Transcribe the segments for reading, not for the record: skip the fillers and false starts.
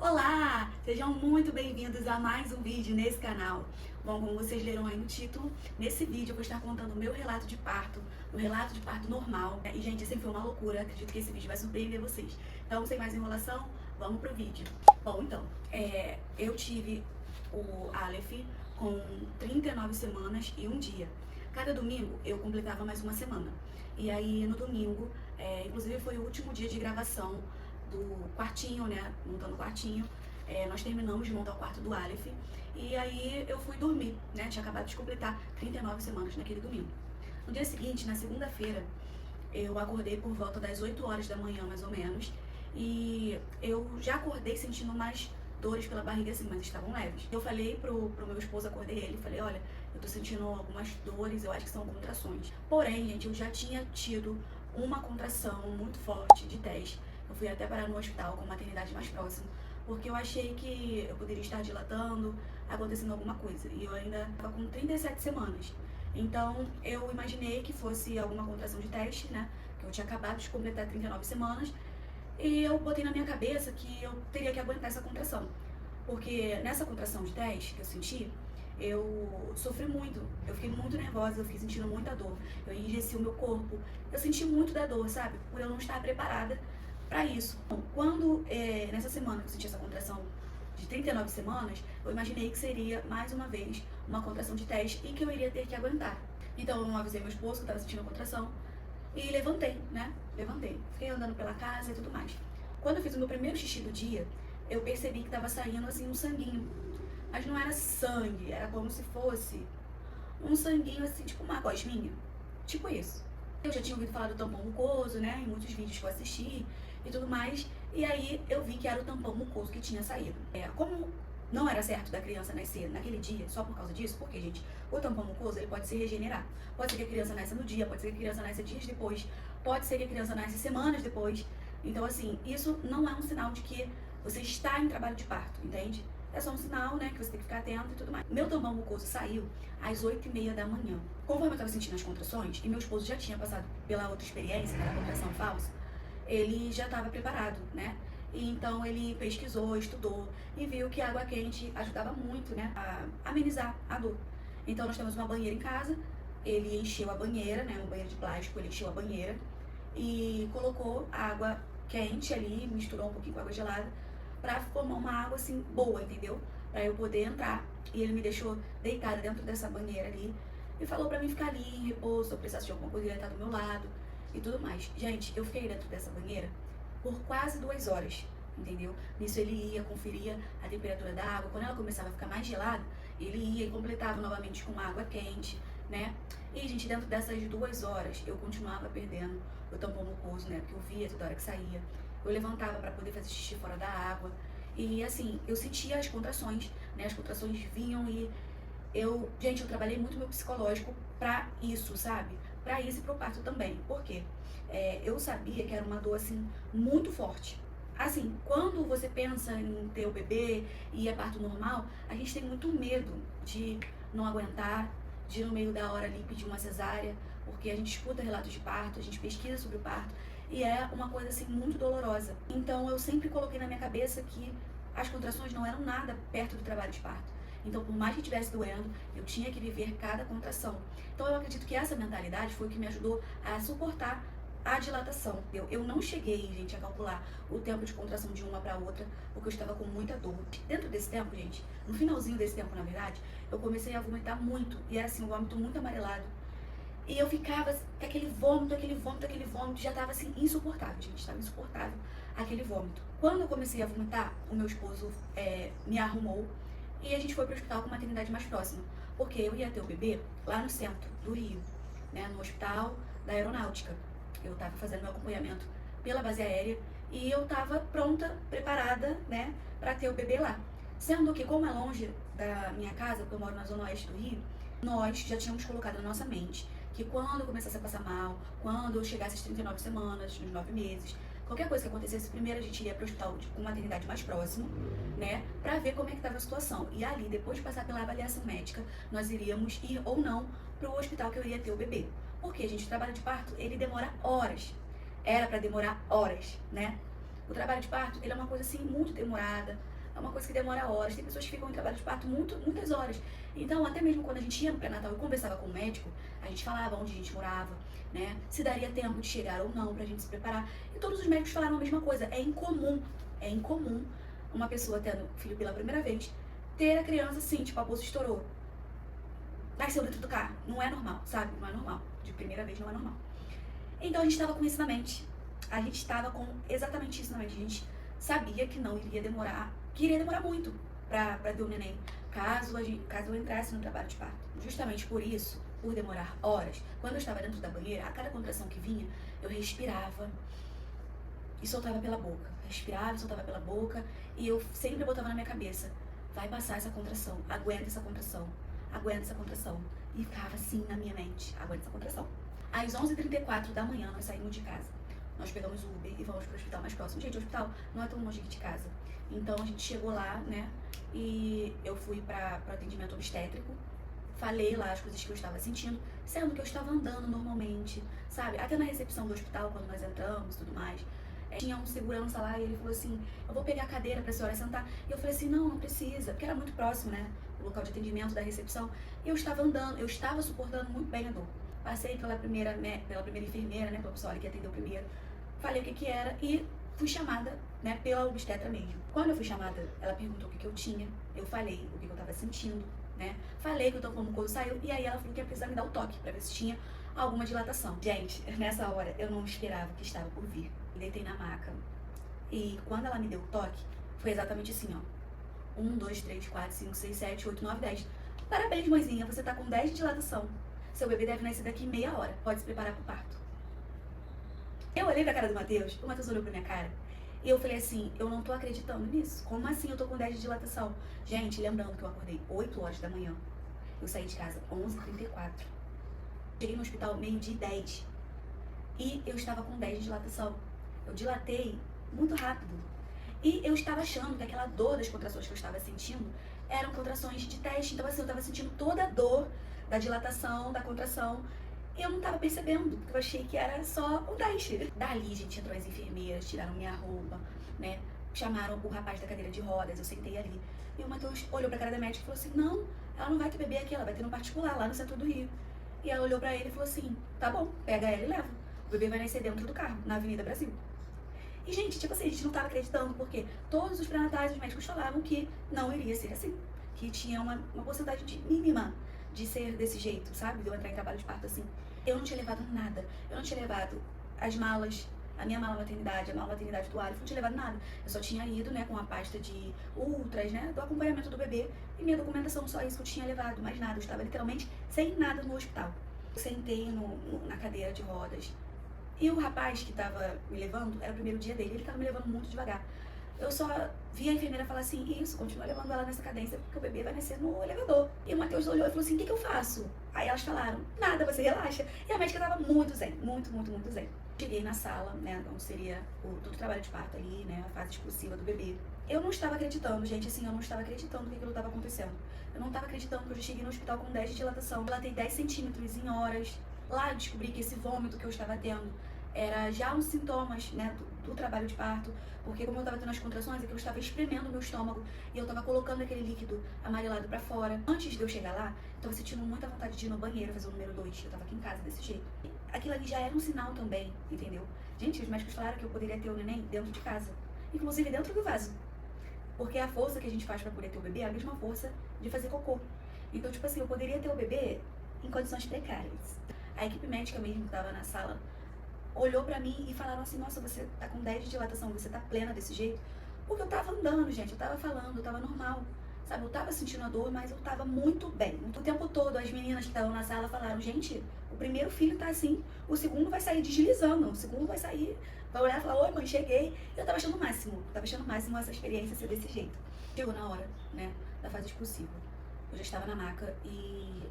Olá! Sejam muito bem-vindos a mais um vídeo nesse canal. Bom, como vocês leram aí no título, nesse vídeo eu vou estar contando o meu relato de parto, o relato de parto normal. E, gente, sempre foi uma loucura, acredito que esse vídeo vai surpreender vocês. Então, sem mais enrolação, vamos pro vídeo. Bom, então, eu tive o Aleph com 39 semanas e um dia. Cada domingo eu completava mais uma semana. E aí, no domingo, inclusive foi o último dia de gravação do quartinho, né, montando o quartinho, nós terminamos de montar o quarto do Aleph, e aí eu fui dormir, né, tinha acabado de completar 39 semanas naquele domingo. No dia seguinte, na segunda-feira, eu acordei por volta das 8 horas da manhã, mais ou menos, e eu já acordei sentindo umas dores pela barriga, assim, mas estavam leves. Eu falei pro meu esposo, acordei ele, falei, olha, eu tô sentindo algumas dores, eu acho que são contrações. Porém, gente, eu já tinha tido uma contração muito forte de teste. Eu fui até parar no hospital com a maternidade mais próxima, porque eu achei que eu poderia estar dilatando, acontecendo alguma coisa. E eu ainda estava com 37 semanas. Então, eu imaginei que fosse alguma contração de teste, né? Que eu tinha acabado de completar 39 semanas. E eu botei na minha cabeça que eu teria que aguentar essa contração. Porque nessa contração de teste que eu senti, eu sofri muito, eu fiquei muito nervosa, eu fiquei sentindo muita dor, eu enrijeci o meu corpo, eu senti muito da dor, sabe? Por eu não estar preparada para isso. Bom, quando, nessa semana que eu senti essa contração de 39 semanas, eu imaginei que seria, mais uma vez, uma contração de teste e que eu iria ter que aguentar. Então eu não avisei meu esposo que eu estava sentindo a contração e levantei, né? Levantei. Fiquei andando pela casa e tudo mais. Quando eu fiz o meu primeiro xixi do dia, eu percebi que estava saindo assim um sanguinho. Mas não era sangue, era como se fosse um sanguinho assim, tipo uma gosminha. Tipo isso. Eu já tinha ouvido falar do tampão mucoso, né, em muitos vídeos que eu assisti e tudo mais. E aí eu vi que era o tampão mucoso que tinha saído. Como não era certo da criança nascer naquele dia, só por causa disso, porque, gente, o tampão mucoso ele pode se regenerar. Pode ser que a criança nasça no dia, pode ser que a criança nasça dias depois, pode ser que a criança nasça semanas depois. Então, assim, isso não é um sinal de que você está em trabalho de parto, entende? É só um sinal, né, que você tem que ficar atento e tudo mais. Meu tampão mucoso saiu às 8h30 da manhã. Conforme eu estava sentindo as contrações, e meu esposo já tinha passado pela outra experiência, da contração falsa, ele já estava preparado, né? E então ele pesquisou, estudou e viu que a água quente ajudava muito, né, a amenizar a dor. Então nós temos uma banheira em casa, ele encheu a banheira, né, um banheiro de plástico, ele encheu a banheira e colocou água quente ali, misturou um pouquinho com água gelada, pra formar uma água assim boa, entendeu? Pra eu poder entrar. E ele me deixou deitada dentro dessa banheira ali e falou pra mim ficar ali em repouso, se eu precisasse de alguma coisa, ele ia estar do meu lado e tudo mais. Gente, eu fiquei dentro dessa banheira por quase 2 horas, entendeu? Nisso ele ia, conferia a temperatura da água. Quando ela começava a ficar mais gelada, ele ia e completava novamente com água quente, né? E, gente, dentro dessas 2 horas, eu continuava perdendo o tampão mucoso, né? Porque eu via toda hora que saía. Eu levantava para poder fazer xixi fora da água. E, assim, eu sentia as contrações, né? As contrações vinham e gente, eu trabalhei muito meu psicológico pra isso, sabe? Pra isso e pro parto também. Por quê? Eu sabia que era uma dor, assim, muito forte. Assim, quando você pensa em ter o bebê e é parto normal, a gente tem muito medo de não aguentar, de no meio da hora ali pedir uma cesárea, porque a gente escuta relatos de parto, a gente pesquisa sobre o parto, e é uma coisa, assim, muito dolorosa. Então, eu sempre coloquei na minha cabeça que as contrações não eram nada perto do trabalho de parto. Então, por mais que estivesse doendo, eu tinha que viver cada contração. Então, eu acredito que essa mentalidade foi o que me ajudou a suportar a dilatação. Eu não cheguei, gente, a calcular o tempo de contração de uma para outra, porque eu estava com muita dor. Dentro desse tempo, gente, no finalzinho desse tempo, na verdade, eu comecei a vomitar muito. E era assim, um vômito muito amarelado. E eu ficava com aquele vômito, já estava assim, insuportável, gente, estava insuportável aquele vômito. Quando eu comecei a vomitar, o meu esposo me arrumou e a gente foi para o hospital com a maternidade mais próxima, porque eu ia ter o bebê lá no centro do Rio, né, no hospital da Aeronáutica. Eu estava fazendo meu acompanhamento pela base aérea e eu estava pronta, preparada, né, para ter o bebê lá. Sendo que, como é longe da minha casa, porque eu moro na zona oeste do Rio, nós já tínhamos colocado na nossa mente que quando eu começasse a passar mal, quando eu chegasse às 39 semanas, nos 9 meses, qualquer coisa que acontecesse, primeiro a gente iria para o hospital com maternidade mais próximo, né, para ver como é que estava a situação. E ali, depois de passar pela avaliação médica, nós iríamos ir ou não para o hospital que eu iria ter o bebê. Porque, gente, o trabalho de parto, ele demora horas. Era para demorar horas, né? O trabalho de parto, ele é uma coisa assim muito demorada. é uma coisa que demora horas. Tem pessoas que ficam em trabalho de parto muitas horas. Então, até mesmo quando a gente ia no pré-natal e conversava com o médico, a gente falava onde a gente morava, né? Se daria tempo de chegar ou não pra gente se preparar. E todos os médicos falaram a mesma coisa. É incomum uma pessoa tendo filho pela primeira vez, ter a criança assim, tipo, a bolsa estourou. Nasceu dentro do carro. Não é normal, sabe? Não é normal. De primeira vez não é normal. Então a gente tava com isso na mente. A gente tava com exatamente isso na mente. A gente sabia que não iria demorar, que iria demorar muito pra ter o neném, caso eu entrasse no trabalho de parto. Justamente por isso, por demorar horas, quando eu estava dentro da banheira, a cada contração que vinha, eu respirava e soltava pela boca. Respirava e soltava pela boca, e eu sempre botava na minha cabeça: vai passar essa contração, aguenta essa contração, aguenta essa contração. E ficava assim na minha mente: aguenta essa contração. Às 11h34 da manhã, nós saímos de casa. Nós pegamos o Uber e vamos pro hospital mais próximo. Gente, o hospital não é tão longe aqui de casa. Então a gente chegou lá, né? E eu fui para atendimento obstétrico. Falei lá as coisas que eu estava sentindo, sendo que eu estava andando normalmente, sabe? Até na recepção do hospital, quando nós entramos e tudo mais. Tinha um segurança lá e ele falou assim: eu vou pegar a cadeira pra senhora sentar. E eu falei assim: não precisa, porque era muito próximo, né? O local de atendimento da recepção. E eu estava andando, eu estava suportando muito bem a dor. Passei pela primeira enfermeira, né? Pela pessoa que atendeu primeiro. Falei o que era e fui chamada, né? Pela obstetra mesmo. Quando eu fui chamada, ela perguntou o que eu tinha. Eu falei o que eu tava sentindo, né? Falei que o tampão saiu e aí ela falou que ia precisar me dar o toque pra ver se tinha alguma dilatação. Gente, nessa hora eu não esperava o que estava por vir. Deitei na maca e quando ela me deu o toque, foi exatamente assim, ó: 1, 2, 3, 4, 5, 6, 7, 8, 9, 10. Parabéns, mãezinha, você tá com 10 de dilatação. Seu bebê deve nascer daqui meia hora. Pode se preparar pro parto. Eu olhei pra cara do Matheus, o Matheus olhou pra minha cara e eu falei assim: eu não tô acreditando nisso. Como assim eu tô com 10 de dilatação? Gente, lembrando que eu acordei 8 horas da manhã. Eu saí de casa 11h34. Cheguei no hospital meio-dia e 10. E eu estava com 10 de dilatação. Eu dilatei muito rápido. E eu estava achando que aquela dor das contrações que eu estava sentindo eram contrações de teste. Então assim, eu estava sentindo toda a dor da dilatação, da contração. E eu não estava percebendo, porque eu achei que era só um teste. Dali, gente, entrou as enfermeiras, tiraram minha roupa, né? Chamaram o rapaz da cadeira de rodas, eu sentei ali. E o Matheus olhou pra cara da médica e falou assim: não, ela não vai ter bebê aqui, ela vai ter no particular, lá no centro do Rio. E ela olhou pra ele e falou assim: tá bom, pega ela e leva. O bebê vai nascer dentro do carro, na Avenida Brasil. E, gente, tipo assim, a gente não tava acreditando, porque todos os pré-natais, os médicos falavam que não iria ser assim. Que tinha uma porcentagem mínima de ser desse jeito, sabe? De eu entrar em trabalho de parto assim. Eu não tinha levado nada. Eu não tinha levado as malas, a minha mala maternidade, a mala maternidade do Arif, não tinha levado nada. Eu só tinha ido, né, com a pasta de ultras, né, do acompanhamento do bebê e minha documentação, só isso que eu tinha levado, mais nada. Eu estava literalmente sem nada no hospital. Eu sentei na cadeira de rodas. E o rapaz que tava me levando, era o primeiro dia dele, ele tava me levando muito devagar. Eu só vi a enfermeira falar assim: isso, continua levando ela nessa cadência, porque o bebê vai nascer no elevador. E o Matheus olhou e falou assim: o que eu faço? Aí elas falaram: nada, você relaxa. E a médica tava muito zen, muito zen. Cheguei na sala, né, onde seria todo o trabalho de parto ali, né, a fase exclusiva do bebê. Eu não estava acreditando, gente, assim, eu não estava acreditando que aquilo estava acontecendo. Eu não estava acreditando que eu já cheguei no hospital com 10 de dilatação. Eu dilatei 10 centímetros em horas. Lá eu descobri que esse vômito que eu estava tendo era já uns sintomas, né, do trabalho de parto, porque como eu estava tendo as contrações, é que eu estava espremendo o meu estômago e eu estava colocando aquele líquido amarelado pra fora. Antes de eu chegar lá, eu estava sentindo muita vontade de ir no banheiro fazer o número 2, eu estava aqui em casa desse jeito. Aquilo ali já era um sinal também, entendeu? Gente, os médicos falaram que eu poderia ter o neném dentro de casa, inclusive dentro do vaso, porque a força que a gente faz pra poder ter o bebê é a mesma força de fazer cocô. Então, tipo assim, eu poderia ter o bebê em condições precárias. A equipe médica mesmo que estava na sala olhou pra mim e falaram assim: nossa, você tá com 10 de dilatação, você tá plena desse jeito? Porque eu tava andando, gente, eu tava falando, eu tava normal, sabe? Eu tava sentindo a dor, mas eu tava muito bem. O tempo todo, as meninas que estavam na sala falaram: gente, o primeiro filho tá assim, o segundo vai sair deslizando, o segundo vai sair, vai olhar e falar: oi, mãe, cheguei. E eu tava achando o máximo essa experiência ser desse jeito. Chegou na hora, né, da fase expulsiva. Eu já estava na maca e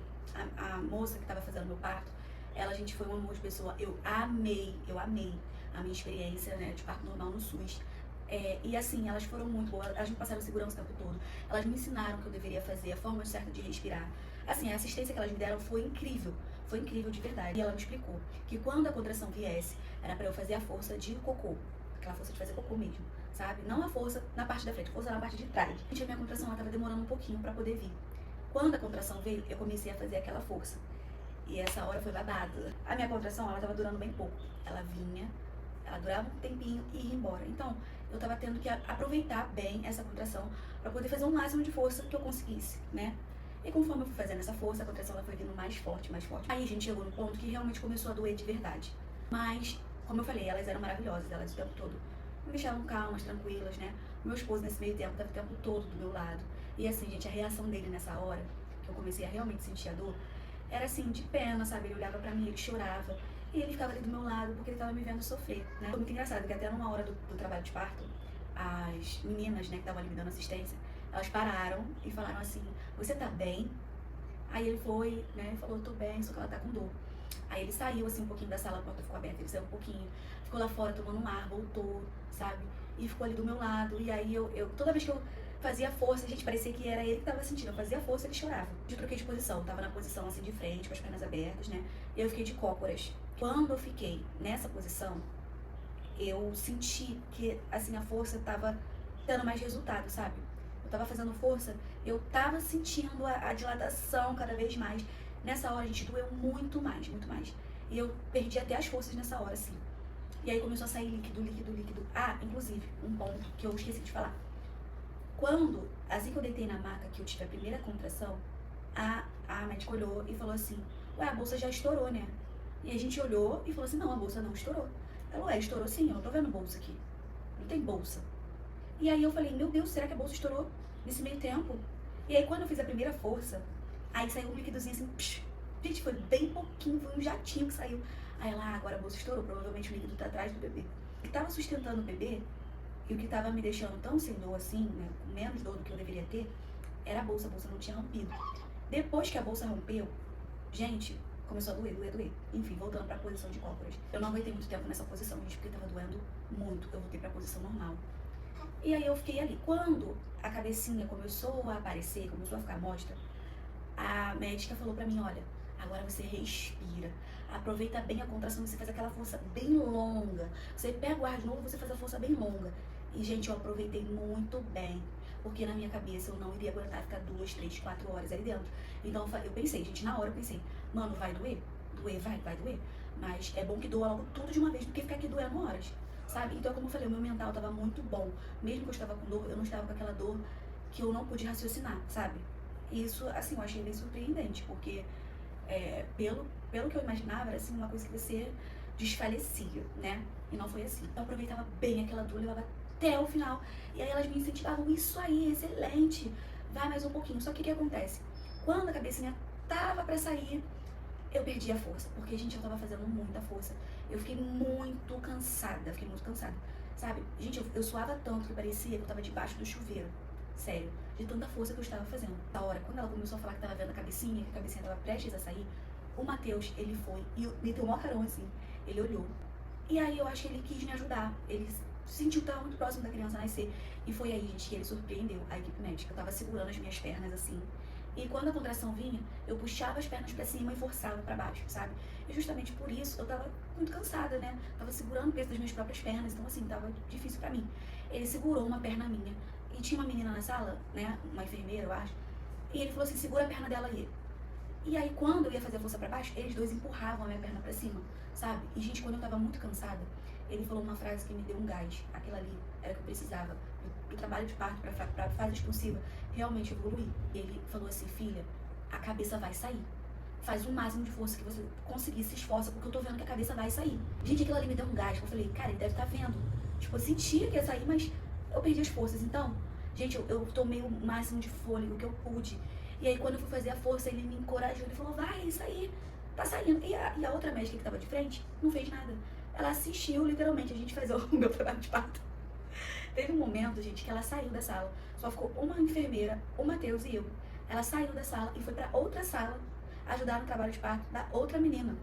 a moça que tava fazendo meu parto, ela, gente, foi uma amor de pessoa. Eu amei a minha experiência, né, de parto normal no SUS. E assim, elas foram muito boas, elas me passaram segurança o tempo todo. Elas me ensinaram o que eu deveria fazer, a forma certa de respirar. Assim, a assistência que elas me deram foi incrível de verdade. E ela me explicou que quando a contração viesse, era pra eu fazer a força de cocô, aquela força de fazer cocô mesmo, sabe? Não a força na parte da frente, força na parte de trás. Gente, a minha contração ela tava demorando um pouquinho pra poder vir. Quando a contração veio, eu comecei a fazer aquela força. E essa hora foi babado. A minha contração, ela tava durando bem pouco. Ela vinha, ela durava um tempinho e ia embora. Então, eu tava tendo que aproveitar bem essa contração pra poder fazer o máximo de força que eu conseguisse, né? E conforme eu fui fazendo essa força, a contração ela foi vindo mais forte, mais forte. Aí a gente chegou no ponto que realmente começou a doer de verdade. Mas, como eu falei, elas eram maravilhosas, elas o tempo todo me deixavam calmas, tranquilas, né? O meu esposo nesse meio tempo estava o tempo todo do meu lado. E assim, gente, a reação dele nessa hora, que eu comecei a realmente sentir a dor, era assim, de pena, sabe? Ele olhava pra mim, ele chorava. E ele ficava ali do meu lado porque ele tava me vendo sofrer, né? Foi muito engraçado, porque até numa hora do trabalho de parto, as meninas, né, que estavam ali me dando assistência, elas pararam e falaram assim, você tá bem? Aí ele foi, né, e falou, tô bem, só que ela tá com dor. Aí ele saiu assim um pouquinho da sala, a porta ficou aberta, ele saiu um pouquinho, ficou lá fora tomando um ar, voltou, sabe? E ficou ali do meu lado. E aí toda vez que eu fazia força, gente, parecia que era ele que tava sentindo. Eu fazia força, ele chorava. Eu troquei de posição, tava na posição assim de frente, com as pernas abertas, né? E eu fiquei de cócoras. Quando eu fiquei nessa posição, eu senti que assim a força tava dando mais resultado, sabe? Eu tava fazendo força, eu tava sentindo a dilatação cada vez mais. Nessa hora, a gente doeu muito mais, muito mais. E eu perdi até as forças nessa hora, assim. E aí começou a sair líquido, líquido, líquido. Ah, inclusive, um ponto que eu esqueci de falar. Assim que eu deitei na maca, que eu tive a primeira contração, a médica olhou e falou assim, ué, a bolsa já estourou, né? E a gente olhou e falou assim, não, a bolsa não estourou. Ela, ué, estourou sim, eu não tô vendo bolsa aqui. Não tem bolsa. E aí eu falei, meu Deus, será que a bolsa estourou nesse meio tempo? E aí quando eu fiz a primeira força, aí saiu um líquidozinho assim, psh. Gente, foi bem pouquinho, foi um jatinho que saiu. Aí ela, agora a bolsa estourou, provavelmente o líquido tá atrás do bebê. O que tava sustentando o bebê, e o que tava me deixando tão sem dor assim, né, com menos dor do que eu deveria ter, era a bolsa não tinha rompido. Depois que a bolsa rompeu, gente, começou a doer, doer, doer. Enfim, voltando pra posição de cócoras. Eu não aguentei muito tempo nessa posição, gente, porque tava doendo muito. Eu voltei pra posição normal. E aí eu fiquei ali. Quando a cabecinha começou a aparecer, começou a ficar mostra, a médica falou pra mim, olha, agora você respira, aproveita bem a contração, você faz aquela força bem longa, você pega o ar de novo, você faz a força bem longa. E, gente, eu aproveitei muito bem, porque na minha cabeça eu não iria aguentar ficar 2, 3, 4 horas ali dentro. Então eu pensei, gente, na hora eu pensei, mano, vai doer? Doer, vai doer. Mas é bom que doa logo tudo de uma vez, do que ficar aqui doendo horas, sabe? Então, como eu falei, o meu mental tava muito bom. Mesmo que eu estava com dor, eu não estava com aquela dor que eu não pude raciocinar, sabe? Isso, assim, eu achei bem surpreendente, porque pelo que eu imaginava, era assim, uma coisa que você desfalecia, né? E não foi assim. Eu aproveitava bem aquela dor, levava até o final. E aí elas me incentivavam, isso aí, excelente, vai mais um pouquinho. Só que o que acontece? Quando a cabecinha tava pra sair, eu perdi a força, porque, gente, eu tava fazendo muita força. Eu fiquei muito cansada, sabe? Gente, eu suava tanto que parecia que eu tava debaixo do chuveiro. Sério, de tanta força que eu estava fazendo. Na hora, quando ela começou a falar que tava vendo a cabecinha, que a cabecinha tava prestes a sair, o Matheus, ele foi e me deu um maior carão, assim. Ele olhou. E aí eu acho que ele quis me ajudar. Ele sentiu que tava muito próximo da criança nascer. E foi aí, gente, que ele surpreendeu a equipe médica. Eu tava segurando as minhas pernas, assim. E quando a contração vinha, eu puxava as pernas pra cima e forçava pra baixo, sabe? E justamente por isso eu tava muito cansada, né? Tava segurando o peso das minhas próprias pernas, então assim, tava difícil pra mim. Ele segurou uma perna minha. E tinha uma menina na sala, né? Uma enfermeira, eu acho. E ele falou assim, segura a perna dela aí. E aí, quando eu ia fazer a força pra baixo, eles dois empurravam a minha perna pra cima, sabe? E, gente, quando eu tava muito cansada, ele falou uma frase que me deu um gás. Aquela ali era o que eu precisava. Do trabalho de parto pra fase expulsiva, realmente evoluir. Ele falou assim, filha, a cabeça vai sair. Faz o máximo de força que você conseguir, se esforça, porque eu tô vendo que a cabeça vai sair. Gente, aquilo ali me deu um gás. Eu falei, cara, ele deve estar vendo. Tipo, eu sentia que ia sair, mas eu perdi as forças. Então, gente, eu tomei o máximo de fôlego que eu pude. E aí, quando eu fui fazer a força, ele me encorajou. Ele falou, vai, isso aí, tá saindo. E a outra médica que tava de frente não fez nada. Ela assistiu, literalmente, a gente fazer o meu trabalho de parto. Teve um momento, gente, que ela saiu da sala. Só ficou uma enfermeira, o Matheus e eu. Ela saiu da sala e foi pra outra sala ajudar no trabalho de parto da outra menina.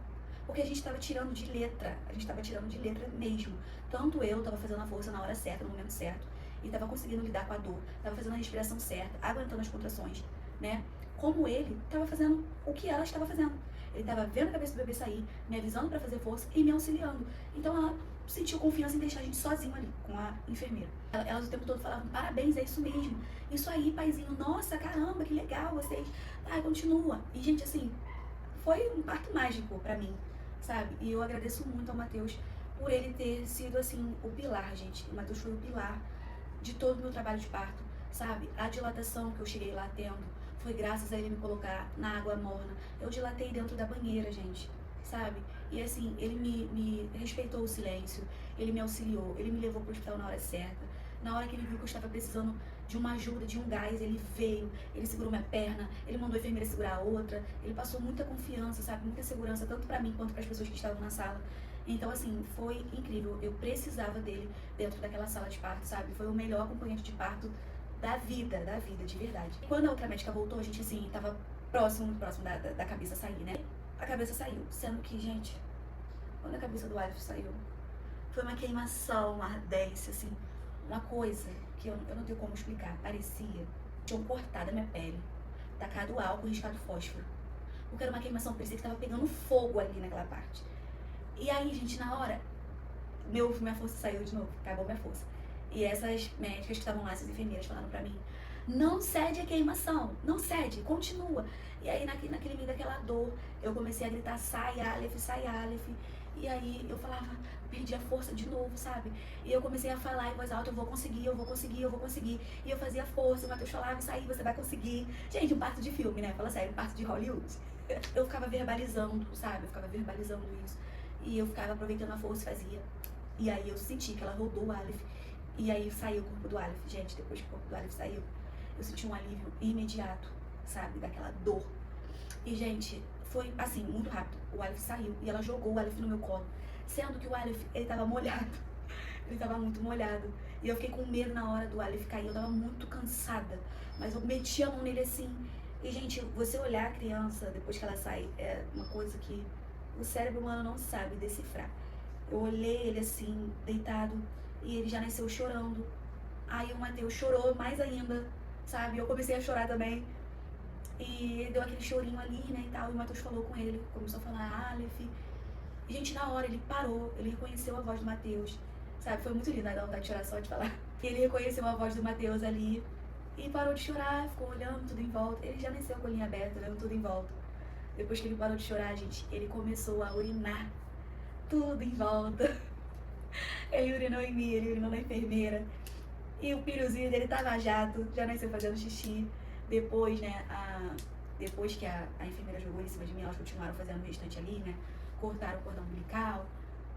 Porque a gente tava tirando de letra. A gente tava tirando de letra mesmo. Tanto eu tava fazendo a força na hora certa, no momento certo. E tava conseguindo lidar com a dor. Tava fazendo a respiração certa, aguentando as contrações, né? Como ele tava fazendo o que ela estava fazendo. Ele tava vendo a cabeça do bebê sair, me avisando pra fazer força e me auxiliando. Então ela sentiu confiança em deixar a gente sozinho ali com a enfermeira. Elas o tempo todo falavam, parabéns, é isso mesmo. Isso aí, paizinho, nossa, caramba, que legal vocês. Ai, continua. E, gente, assim, foi um parto mágico pra mim, sabe? E eu agradeço muito ao Matheus por ele ter sido, assim, o pilar, gente. O Matheus foi o pilar de todo o meu trabalho de parto, sabe? A dilatação que eu cheguei lá tendo foi graças a ele me colocar na água morna. Eu dilatei dentro da banheira, gente, sabe? E assim, ele me respeitou o silêncio, ele me auxiliou, ele me levou pro hospital na hora certa. Na hora que ele viu que eu estava precisando de uma ajuda, de um gás, ele veio, ele segurou minha perna, ele mandou a enfermeira segurar a outra, ele passou muita confiança, sabe? Muita segurança, tanto pra mim quanto para as pessoas que estavam na sala. Então, assim, foi incrível. Eu precisava dele dentro daquela sala de parto, sabe? Foi o melhor acompanhante de parto da vida, de verdade. Quando a outra médica voltou, a gente, assim, tava próximo da cabeça sair, né? A cabeça saiu, sendo que, gente, quando a cabeça do Aleph saiu, foi uma queimação, uma ardência, assim, uma coisa que eu não tenho como explicar. Parecia, tinham cortado a minha pele, tacado álcool, riscado fósforo. Porque era uma queimação, parecia que tava pegando fogo ali naquela parte. E aí, gente, na hora, minha força saiu de novo, acabou minha força. E essas médicas que estavam lá, essas enfermeiras, falaram pra mim, não cede a queimação, não cede, continua. E aí, naquele meio daquela dor, eu comecei a gritar, sai, Aleph, sai, Aleph. E aí, eu falava, perdi a força de novo, sabe? E eu comecei a falar em voz alta, eu vou conseguir, eu vou conseguir, eu vou conseguir. E eu fazia força, o Matheus falava, isso aí, você vai conseguir. Gente, um parto de filme, né? Fala sério, um parto de Hollywood. Eu ficava verbalizando, sabe? Eu ficava verbalizando isso. E eu ficava aproveitando a força e fazia. E aí eu senti que ela rodou o Aleph. E aí saiu o corpo do Aleph. Gente, depois que o corpo do Aleph saiu, eu senti um alívio imediato, sabe? Daquela dor. E, gente, foi assim, muito rápido. O Aleph saiu e ela jogou o Aleph no meu colo. Sendo que o Aleph, ele tava molhado. Ele tava muito molhado. E eu fiquei com medo na hora do Aleph cair. Eu tava muito cansada. Mas eu meti a mão nele assim. E, gente, você olhar a criança depois que ela sai é uma coisa que o cérebro humano não sabe decifrar. Eu olhei ele assim, deitado, e ele já nasceu chorando. Aí o Matheus chorou mais ainda, sabe? Eu comecei a chorar também. E ele deu aquele chorinho ali, né, e tal. E o Matheus falou com ele, começou a falar, Aleph. E, gente, na hora ele parou, ele reconheceu a voz do Matheus, sabe? Foi muito lindo, dá vontade de chorar só de falar. E ele reconheceu a voz do Matheus ali e parou de chorar, ficou olhando tudo em volta. Ele já nasceu com a olhinho aberto, olhando tudo em volta. Depois que ele parou de chorar, gente, ele começou a urinar tudo em volta. Ele urinou em mim, ele urinou na enfermeira. E o piruzinho dele tava jato, já nasceu fazendo xixi. Depois, né, depois que a enfermeira jogou ele em cima de mim, elas continuaram fazendo o restante ali, né? Cortaram o cordão umbilical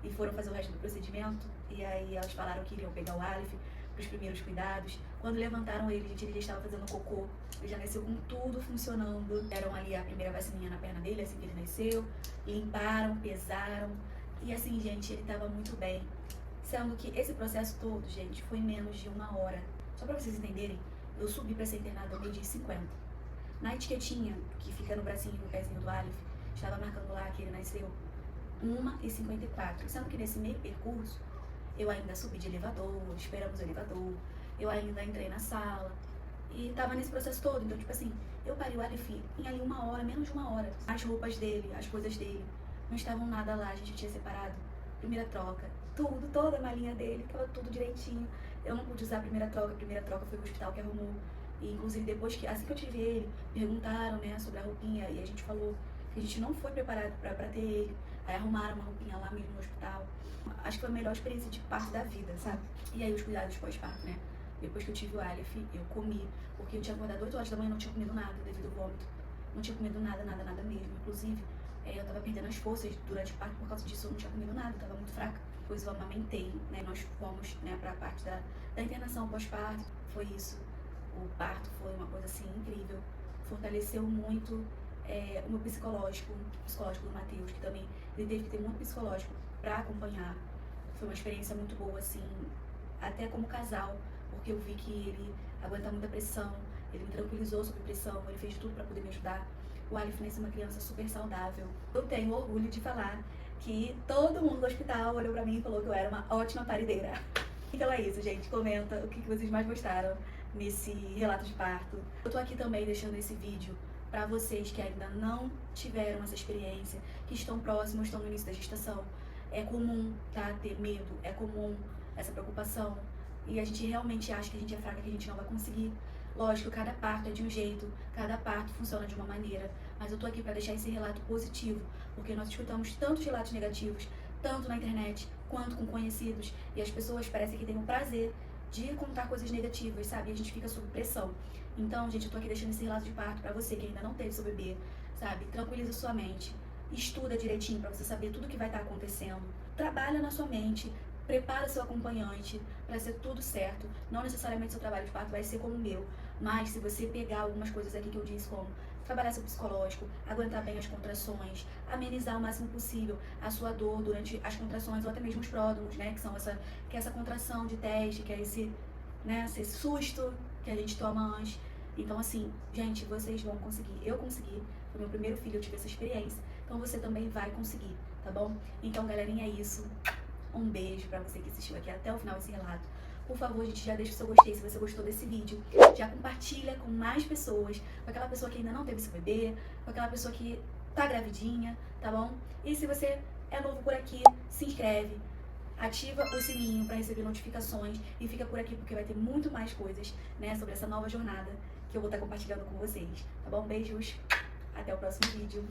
e foram fazer o resto do procedimento. E aí elas falaram que iriam pegar o Aleph pros primeiros cuidados. Quando levantaram ele, gente, ele já estava fazendo cocô. Ele já nasceu com tudo funcionando. Deram ali a primeira vacininha na perna dele, assim que ele nasceu. Limparam, pesaram. E assim, gente, ele tava muito bem. Sendo que esse processo todo, gente, foi menos de 1 hora. Só pra vocês entenderem, eu subi pra ser internada ao 12h50. Na etiquetinha, que fica no bracinho e no pezinho do Aleph, estava marcando lá que ele nasceu 1h54. Sendo que nesse meio percurso, eu ainda subi de elevador, esperamos o elevador, eu ainda entrei na sala. E tava nesse processo todo. Então, tipo assim, eu parei o Aleph em ali 1 hora, menos de 1 hora. As roupas dele, as coisas dele, não estavam nada lá, a gente tinha separado. Primeira troca, tudo, toda a malinha dele, tava tudo direitinho. Eu não pude usar a primeira troca foi o hospital que arrumou. E inclusive depois que, assim que eu tive ele, perguntaram, né, sobre a roupinha e a gente falou que a gente não foi preparado pra ter ele. Aí arrumaram uma roupinha lá mesmo no hospital. Acho que foi a melhor experiência de parto da vida, sabe? E aí os cuidados pós-parto, né? Depois que eu tive o Aleph, eu comi, porque eu tinha acordado 8 horas da manhã e não tinha comido nada devido ao vômito. Não tinha comido nada mesmo. Inclusive, eu tava perdendo as forças durante o parto por causa disso, eu não tinha comido nada, eu tava muito fraca. Depois eu amamentei, né? Nós fomos, né, pra parte da internação pós-parto. Foi isso. O parto foi uma coisa assim incrível. Fortaleceu muito o meu psicológico do Matheus, que também ele teve que ter muito psicológico pra acompanhar. Foi uma experiência muito boa, assim, até como casal, porque eu vi que ele aguenta muita pressão, ele me tranquilizou sobre pressão, ele fez tudo pra poder me ajudar. O Aleph é uma criança super saudável. Eu tenho orgulho de falar que todo mundo do hospital olhou pra mim e falou que eu era uma ótima parideira. Então é isso, gente. Comenta o que vocês mais gostaram nesse relato de parto. Eu tô aqui também deixando esse vídeo pra vocês que ainda não tiveram essa experiência, que estão próximos, estão no início da gestação. É comum, tá? Ter medo, é comum essa preocupação. E a gente realmente acha que a gente é fraca, que a gente não vai conseguir. Lógico, cada parto é de um jeito, cada parto funciona de uma maneira. Mas eu tô aqui pra deixar esse relato positivo, porque nós escutamos tantos relatos negativos, tanto na internet quanto com conhecidos, e as pessoas parecem que têm o prazer de contar coisas negativas, sabe? E a gente fica sob pressão. Então, gente, eu tô aqui deixando esse relato de parto pra você que ainda não teve seu bebê, sabe? Tranquiliza sua mente. Estuda direitinho pra você saber tudo que vai estar acontecendo. Trabalha na sua mente. Prepara seu acompanhante para ser tudo certo. Não necessariamente seu trabalho de parto vai ser como o meu, mas se você pegar algumas coisas aqui que eu disse, como trabalhar seu psicológico, aguentar bem as contrações, amenizar o máximo possível a sua dor durante as contrações ou até mesmo os pródromos, né, que é essa contração de teste, que é esse, né, esse susto que a gente toma antes. Então, assim, gente, vocês vão conseguir. Eu consegui. Foi meu primeiro filho, eu tive essa experiência. Então, você também vai conseguir, tá bom? Então, galerinha, é isso. Um beijo pra você que assistiu aqui até o final desse relato. Por favor, gente, já deixa o seu gostei se você gostou desse vídeo. Já compartilha com mais pessoas, com aquela pessoa que ainda não teve seu bebê, com aquela pessoa que tá gravidinha, tá bom? E se você é novo por aqui, se inscreve, ativa o sininho pra receber notificações e fica por aqui porque vai ter muito mais coisas, né, sobre essa nova jornada que eu vou estar compartilhando com vocês, tá bom? Beijos, até o próximo vídeo.